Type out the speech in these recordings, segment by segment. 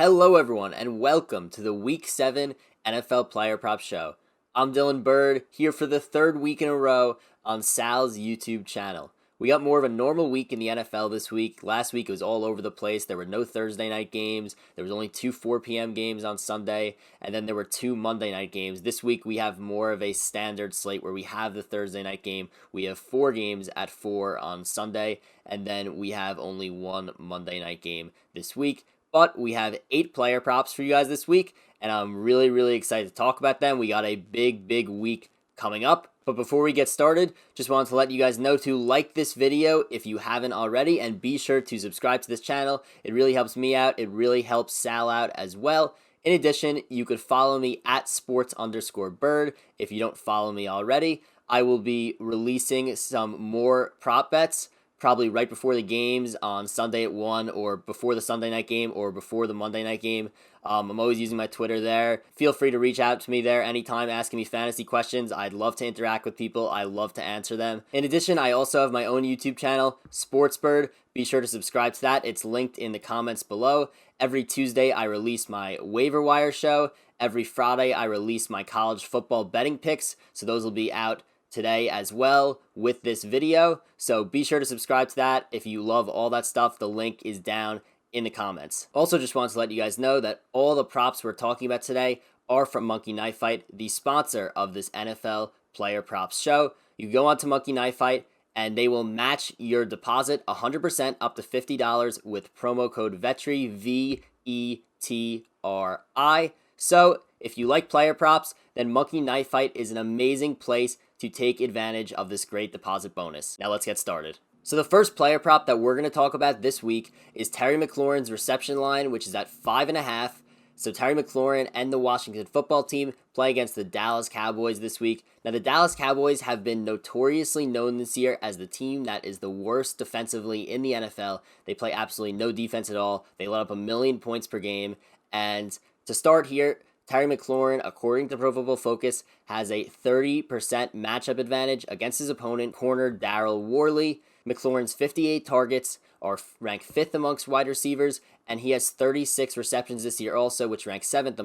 Hello, everyone, and welcome to the Week 7 NFL Player Prop Show. I'm Dylan Bird, here for the third week in a row on Sal's YouTube channel. We got more of a normal week in the NFL this week. Last week it was all over the place. There were no Thursday night games. There was only two 4 p.m. games on Sunday, and then there were two Monday night games. This week we have more of a standard slate where we have the Thursday night game. We have 4 games at 4 on Sunday, and then we have only one Monday night game this week. But we have 8 player props for you guys this week, and I'm really excited to talk about them. We got a big week coming up. But before we get started, just wanted to let you guys know to like this video if you haven't already, and be sure to subscribe to this channel. It really helps me out. It really helps Sal out as well. In addition, you could follow me at sports_bird if you don't follow me already. I will be releasing some more prop bets probably right before the games on Sunday at 1, or before the Sunday night game, or before the Monday night game. I'm always using my Twitter there. Feel free to reach out to me there anytime asking me fantasy questions. I'd love to interact with people. I love to answer them. In addition, I also have my own YouTube channel, SportsBird. Be sure to subscribe to that. It's linked in the comments below. Every Tuesday, I release my waiver wire show. Every Friday, I release my college football betting picks. So those will be out today as well with this video. So be sure to subscribe to that. If you love all that stuff, the link is down in the comments. Also, just wanted to let you guys know that all the props we're talking about today are from Monkey Knife Fight, the sponsor of this NFL Player Props show. You go on to Monkey Knife Fight and they will match your deposit 100% up to $50 with promo code VETRI, VETRI. So if you like player props, then Monkey Knife Fight is an amazing place to take advantage of this great deposit bonus. Now let's get started. So the first player prop that we're going to talk about this week is Terry McLaurin's reception line, which is at 5.5. So Terry McLaurin and the Washington football team play against the Dallas Cowboys this week. Now the Dallas Cowboys have been notoriously known this year as the team that is the worst defensively in the NFL. They play absolutely no defense at all. They let up 1 million points per game. And to start here, Terry McLaurin, according to Pro Football Focus, has a 30% matchup advantage against his opponent, corner Daryl Worley. McLaurin's 58 targets are ranked 5th amongst wide receivers, and he has 36 receptions this year also, which ranks 7th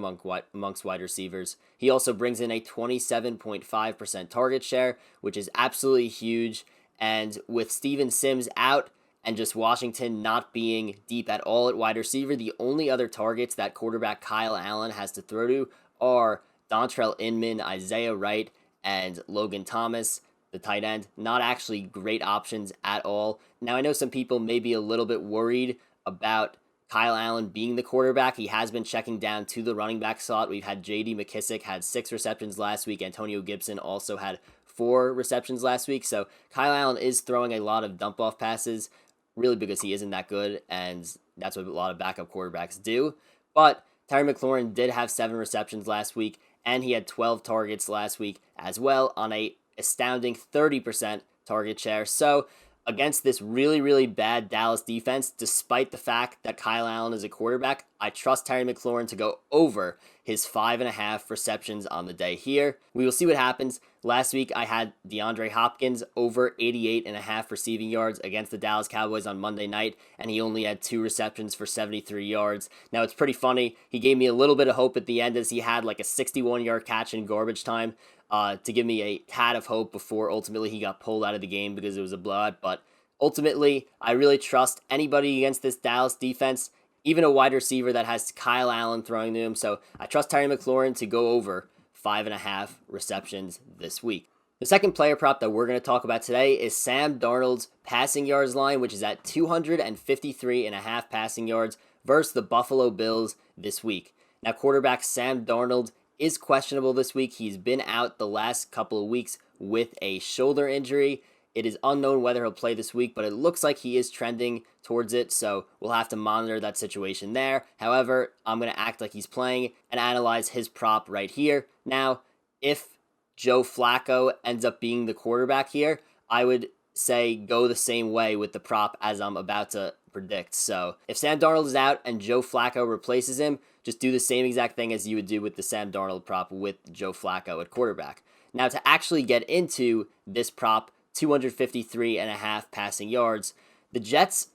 amongst wide receivers. He also brings in a 27.5% target share, which is absolutely huge. And with Steven Sims out, and just Washington not being deep at all at wide receiver, the only other targets that quarterback Kyle Allen has to throw to are Dontrell Inman, Isaiah Wright, and Logan Thomas, the tight end. Not actually great options at all. Now, I know some people may be a little bit worried about Kyle Allen being the quarterback. He has been checking down to the running back slot. We've had J.D. McKissick had 6 receptions last week. Antonio Gibson also had 4 receptions last week. So Kyle Allen is throwing a lot of dump-off passes, really because he isn't that good, and that's what a lot of backup quarterbacks do. But Terry McLaurin did have 7 receptions last week, and he had 12 targets last week as well on a astounding 30% target share. So against this really bad Dallas defense, despite the fact that Kyle Allen is a quarterback, I trust Terry McLaurin to go over his 5.5 receptions on the day here. We will see what happens. Last week, I had DeAndre Hopkins over 88.5 receiving yards against the Dallas Cowboys on Monday night, and he only had 2 receptions for 73 yards. Now, it's pretty funny. He gave me a little bit of hope at the end as he had like a 61-yard catch in garbage time to give me a tad of hope before ultimately he got pulled out of the game because it was a blowout. But ultimately, I really trust anybody against this Dallas defense, even a wide receiver that has Kyle Allen throwing to him. So I trust Terry McLaurin to go over 5.5 receptions this week. The second player prop that we're going to talk about today is Sam Darnold's passing yards line, which is at 253.5 passing yards versus the Buffalo Bills this week. Now, quarterback Sam Darnold is questionable this week. He's been out the last couple of weeks with a shoulder injury. It is unknown whether he'll play this week, but it looks like he is trending towards it, so we'll have to monitor that situation there. However, I'm going to act like he's playing and analyze his prop right here. Now, if Joe Flacco ends up being the quarterback here, I would say go the same way with the prop as I'm about to predict. So if Sam Darnold is out and Joe Flacco replaces him, just do the same exact thing as you would do with the Sam Darnold prop with Joe Flacco at quarterback. Now, to actually get into this prop, 253.5 passing yards, the Jets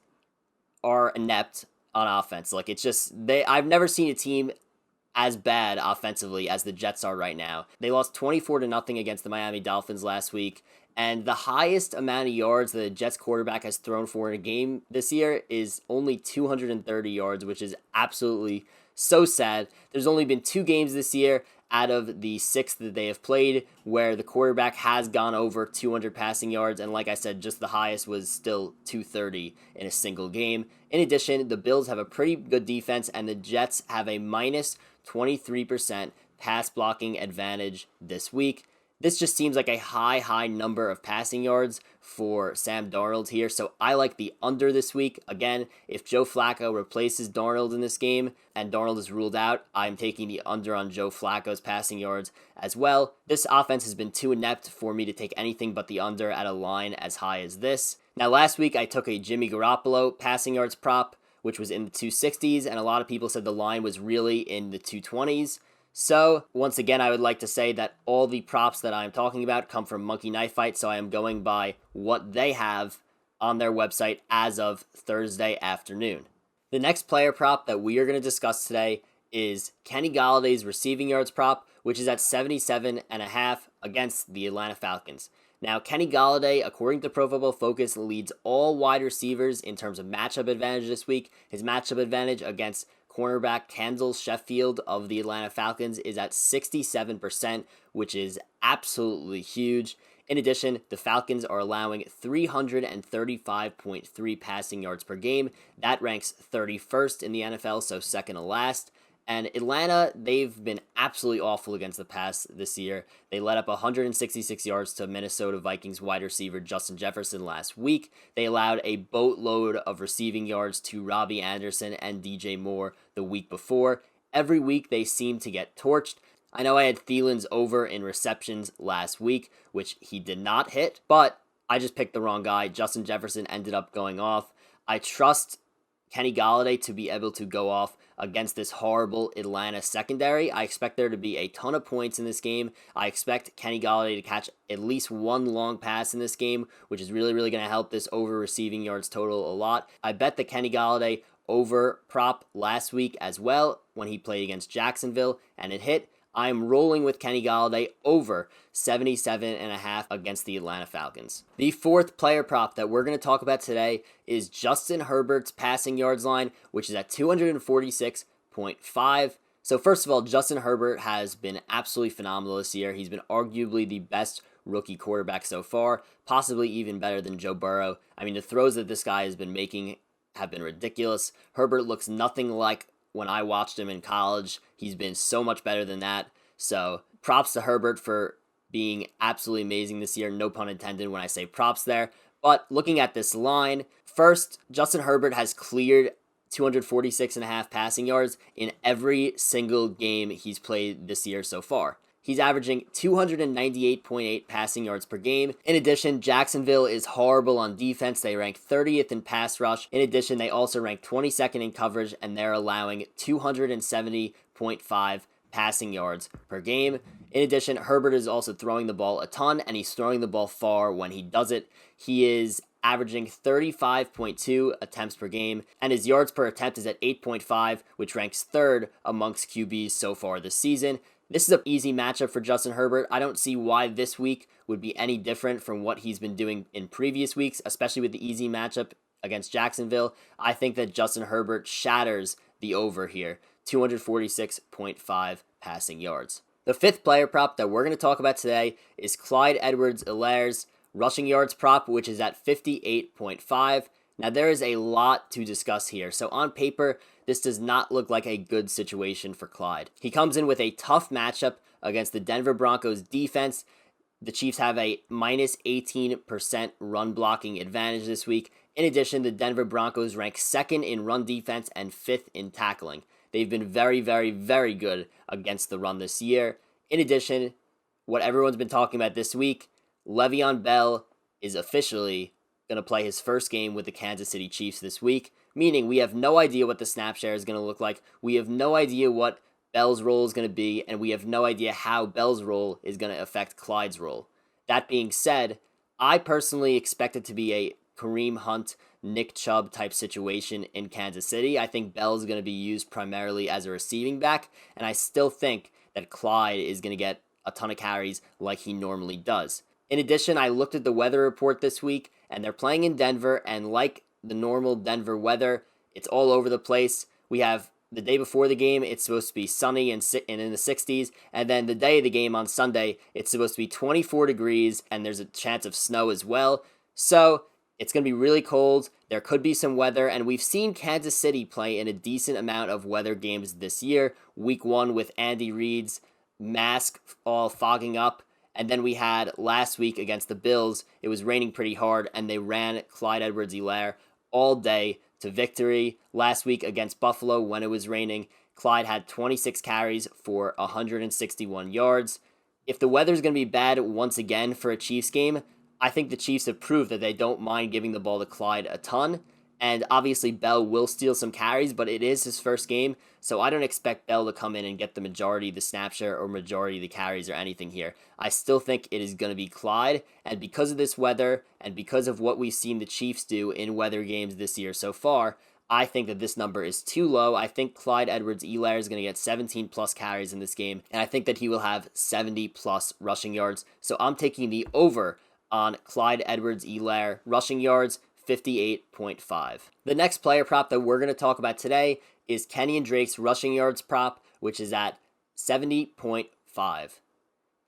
are inept on offense. Like, it's just I've never seen a team as bad offensively as the Jets are right now. They lost 24 to nothing against the Miami Dolphins last week, and the highest amount of yards the Jets quarterback has thrown for in a game this year is only 230 yards, which is absolutely so sad. There's only been 2 games this year out of the 6 that they have played where the quarterback has gone over 200 passing yards, and like I said, just the highest was still 230 in a single game. In addition, the Bills have a pretty good defense, and the Jets have a minus 23% pass blocking advantage this week. This just seems like a high number of passing yards for Sam Darnold here, so I like the under this week. Again, if Joe Flacco replaces Darnold in this game and Darnold is ruled out, I'm taking the under on Joe Flacco's passing yards as well. This offense has been too inept for me to take anything but the under at a line as high as this. Now, last week I took a Jimmy Garoppolo passing yards prop, which was in the 260s, and a lot of people said the line was really in the 220s. So, once again, I would like to say that all the props that I'm talking about come from Monkey Knife Fight, so I am going by what they have on their website as of Thursday afternoon. The next player prop that we are going to discuss today is Kenny Galladay's receiving yards prop, which is at 77.5 against the Atlanta Falcons. Now, Kenny Golladay, according to Pro Football Focus, leads all wide receivers in terms of matchup advantage this week. His matchup advantage against cornerback Kendall Sheffield of the Atlanta Falcons is at 67%, which is absolutely huge. In addition, the Falcons are allowing 335.3 passing yards per game. That ranks 31st in the NFL, so second to last. And Atlanta, they've been absolutely awful against the pass this year. They let up 166 yards to Minnesota Vikings wide receiver Justin Jefferson last week. They allowed a boatload of receiving yards to Robbie Anderson and DJ Moore the week before. Every week they seem to get torched. I know I had Thielen's over in receptions last week, which he did not hit, but I just picked the wrong guy. Justin Jefferson ended up going off. I trust Kenny Golladay to be able to go off against this horrible Atlanta secondary. I expect there to be a ton of points in this game. I expect Kenny Golladay to catch at least one long pass in this game, which is really going to help this over receiving yards total a lot. I bet the Kenny Golladay over prop last week as well when he played against Jacksonville, and it hit. I'm rolling with Kenny Golladay over 77.5 against the Atlanta Falcons. The fourth player prop that we're going to talk about today is Justin Herbert's passing yards line, which is at 246.5. So first of all, Justin Herbert has been absolutely phenomenal this year. He's been arguably the best rookie quarterback so far, possibly even better than Joe Burrow. I mean, the throws that this guy has been making have been ridiculous. Herbert looks nothing like when I watched him in college. He's been so much better than that. So props to Herbert for being absolutely amazing this year. No pun intended when I say props there. But looking at this line, first, Justin Herbert has cleared 246.5 passing yards in every single game he's played this year so far. He's averaging 298.8 passing yards per game. In addition, Jacksonville is horrible on defense. They rank 30th in pass rush. In addition, they also rank 22nd in coverage, and they're allowing 270.5 passing yards per game. In addition, Herbert is also throwing the ball a ton, and he's throwing the ball far when he does it. He is averaging 35.2 attempts per game, and his yards per attempt is at 8.5, which ranks third amongst QBs so far this season. This is an easy matchup for Justin Herbert. I don't see why this week would be any different from what he's been doing in previous weeks, especially with the easy matchup against Jacksonville. I think that Justin Herbert shatters the over here, 246.5 passing yards. The fifth player prop that we're going to talk about today is Clyde Edwards-Helaire's rushing yards prop, which is at 58.5. Now, there is a lot to discuss here. So on paper, this does not look like a good situation for Clyde. He comes in with a tough matchup against the Denver Broncos defense. The Chiefs have a minus 18% run blocking advantage this week. In addition, the Denver Broncos rank second in run defense and fifth in tackling. They've been very good against the run this year. In addition, what everyone's been talking about this week, Le'Veon Bell is officially going to play his first game with the Kansas City Chiefs this week, meaning we have no idea what the snap share is going to look like. We have no idea what Bell's role is going to be, and we have no idea how Bell's role is going to affect Clyde's role. That being said, I personally expect it to be a Kareem Hunt Nick Chubb type situation in Kansas City. I think Bell is going to be used primarily as a receiving back, and I still think that Clyde is going to get a ton of carries like he normally does. In addition, I looked at the weather report this week, and they're playing in Denver, and like the normal Denver weather, it's all over the place. We have the day before the game, it's supposed to be sunny and in the 60s, and then the day of the game on Sunday, it's supposed to be 24 degrees, and there's a chance of snow as well. So it's going to be really cold. There could be some weather, and we've seen Kansas City play in a decent amount of weather games this year. Week 1 with Andy Reid's mask all fogging up. And then we had last week against the Bills, it was raining pretty hard, and they ran Clyde Edwards-Helaire all day to victory. Last week against Buffalo, when it was raining, Clyde had 26 carries for 161 yards. If the weather's going to be bad once again for a Chiefs game, I think the Chiefs have proved that they don't mind giving the ball to Clyde a ton. And obviously Bell will steal some carries, but it is his first game, so I don't expect Bell to come in and get the majority of the snap share or majority of the carries or anything here. I still think it is going to be Clyde, and because of this weather and because of what we've seen the Chiefs do in weather games this year so far, I think that this number is too low. I think Clyde Edwards-Helaire is going to get 17 plus carries in this game, and I think that he will have 70 plus rushing yards. So I'm taking the over on Clyde Edwards-Helaire rushing yards, 58.5. The next player prop that we're going to talk about today is Kenyan Drake's rushing yards prop, which is at 70.5.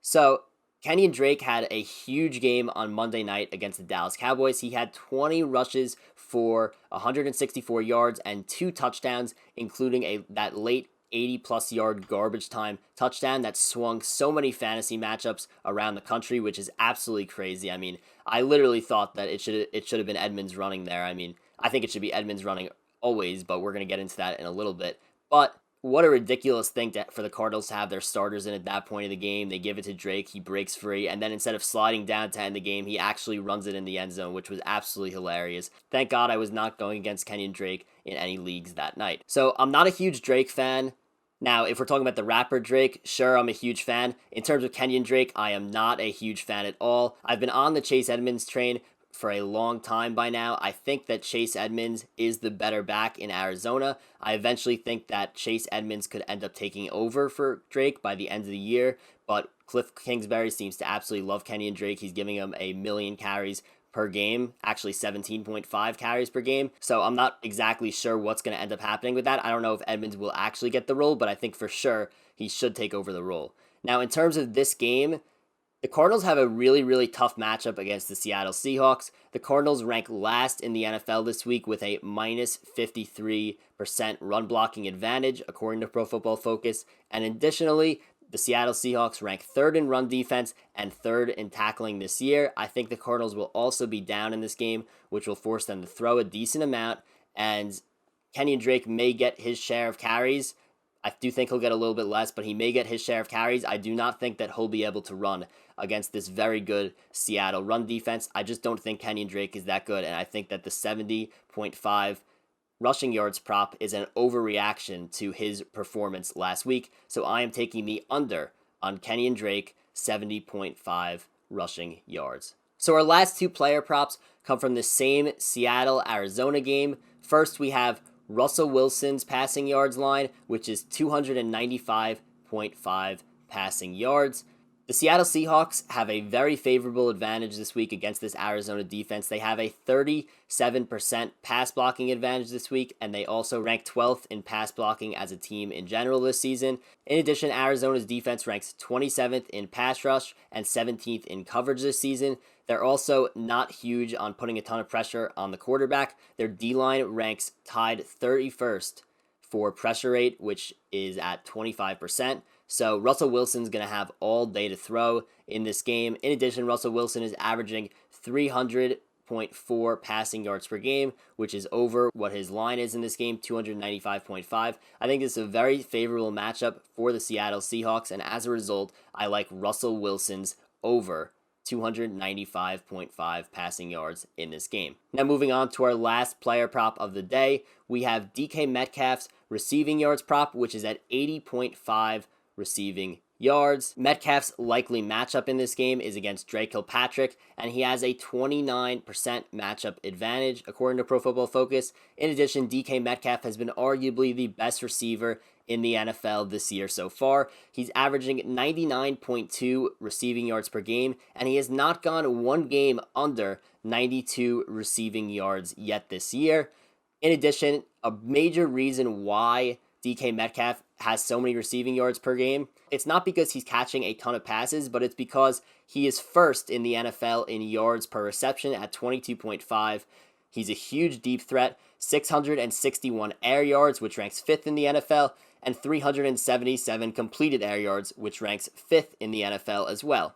So Kenyan Drake had a huge game on Monday night against the Dallas Cowboys. He had 20 rushes for 164 yards and 2 touchdowns, including that late 80-plus yard garbage time touchdown that swung so many fantasy matchups around the country, which is absolutely crazy. I mean, I literally thought that it should have been Edmonds running there. I mean, I think it should be Edmonds running always, but we're going to get into that in a little bit. But what a ridiculous thing for the Cardinals to have their starters in at that point of the game. They give it to Drake, he breaks free, and then instead of sliding down to end the game, he actually runs it in the end zone, which was absolutely hilarious. Thank God I was not going against Kenyan Drake in any leagues that night. So I'm not a huge Drake fan. Now, if we're talking about the rapper Drake, sure, I'm a huge fan. In terms of Kenyan Drake, I am not a huge fan at all. I've been on the Chase Edmonds train for a long time by now. I think that Chase Edmonds is the better back in Arizona. I eventually think that Chase Edmonds could end up taking over for Drake by the end of the year, but Cliff Kingsbury seems to absolutely love Kenyan Drake. He's giving him a million carries per game, actually 17.5 carries per game. So I'm not exactly sure what's going to end up happening with that. I don't know if Edmonds will actually get the role, but I think for sure he should take over the role. Now, in terms of this game, the Cardinals have a really, really tough matchup against the Seattle Seahawks. The Cardinals rank last in the NFL this week with a minus 53% run blocking advantage, according to Pro Football Focus. And additionally, the Seattle Seahawks rank 3rd in run defense and 3rd in tackling this year. I think the Cardinals will also be down in this game, which will force them to throw a decent amount. And Kenyan Drake may get his share of carries. I do think he'll get a little bit less, but he may get his share of carries. I do not think that he'll be able to run against this very good Seattle run defense. I just don't think Kenyan Drake is that good, and I think that the 70.5 rushing yards prop is an overreaction to his performance last week, so I am taking the under on Kenyan Drake, 70.5 rushing yards. So our last 2 player props come from the same Seattle-Arizona game. First, we have Russell Wilson's passing yards line, which is 295.5 passing yards. The Seattle Seahawks have a very favorable advantage this week against this Arizona defense. They have a 37% pass blocking advantage this week, and they also rank 12th in pass blocking as a team in general this season. In addition, Arizona's defense ranks 27th in pass rush and 17th in coverage this season. They're also not huge on putting a ton of pressure on the quarterback. Their D-line ranks tied 31st for pressure rate, which is at 25%. So Russell Wilson's going to have all day to throw in this game. In addition, Russell Wilson is averaging 300.4 passing yards per game, which is over what his line is in this game, 295.5. I think this is a very favorable matchup for the Seattle Seahawks, and as a result, I like Russell Wilson's over 295.5 passing yards in this game. Now moving on to our last player prop of the day, we have DK Metcalf's receiving yards prop, which is at 80.5 receiving yards. Metcalf's likely matchup in this game is against Drake Kilpatrick, and he has a 29% matchup advantage, according to Pro Football Focus. In addition, DK Metcalf has been arguably the best receiver in the NFL this year so far. He's averaging 99.2 receiving yards per game, and he has not gone one game under 92 receiving yards yet this year. In addition, a major reason why DK Metcalf has so many receiving yards per game, it's not because he's catching a ton of passes, but it's because he is first in the NFL in yards per reception at 22.5. He's a huge deep threat, 661 air yards, which ranks 5th in the NFL, and 377 completed air yards, which ranks 5th in the NFL as well.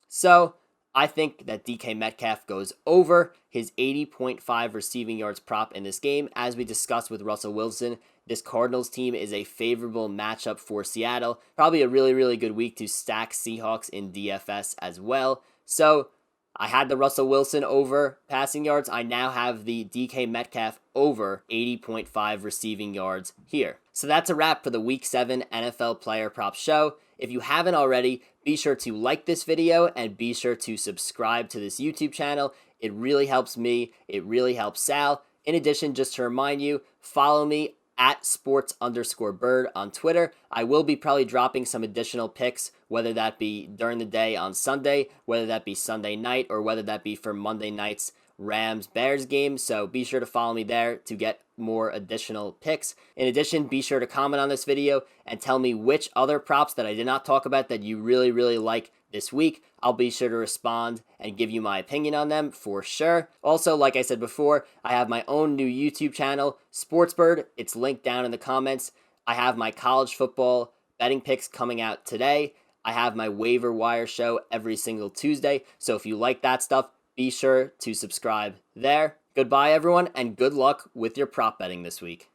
So, I think that DK Metcalf goes over his 80.5 receiving yards prop in this game. As we discussed with Russell Wilson, this Cardinals team is a favorable matchup for Seattle. Probably a really, really good week to stack Seahawks in DFS as well. So, I had the Russell Wilson over passing yards. I now have the DK Metcalf over 80.5 receiving yards here. So that's a wrap for the Week 7 NFL Player Prop Show. If you haven't already, be sure to like this video and be sure to subscribe to this YouTube channel. It really helps me. It really helps Sal. In addition, just to remind you, follow me at sports_bird on Twitter. I will be probably dropping some additional picks, whether that be during the day on Sunday, whether that be Sunday night, or whether that be for Monday night's Rams-Bears game. So be sure to follow me there to get more additional picks. In addition, be sure to comment on this video and tell me which other props that I did not talk about that you really, really like this week. I'll be sure to respond and give you my opinion on them for sure. Also, like I said before, I have my own new YouTube channel, Sportsbird. It's linked down in the comments. I have my college football betting picks coming out today. I have my waiver wire show every single Tuesday. So if you like that stuff, be sure to subscribe there. Goodbye, everyone, and good luck with your prop betting this week.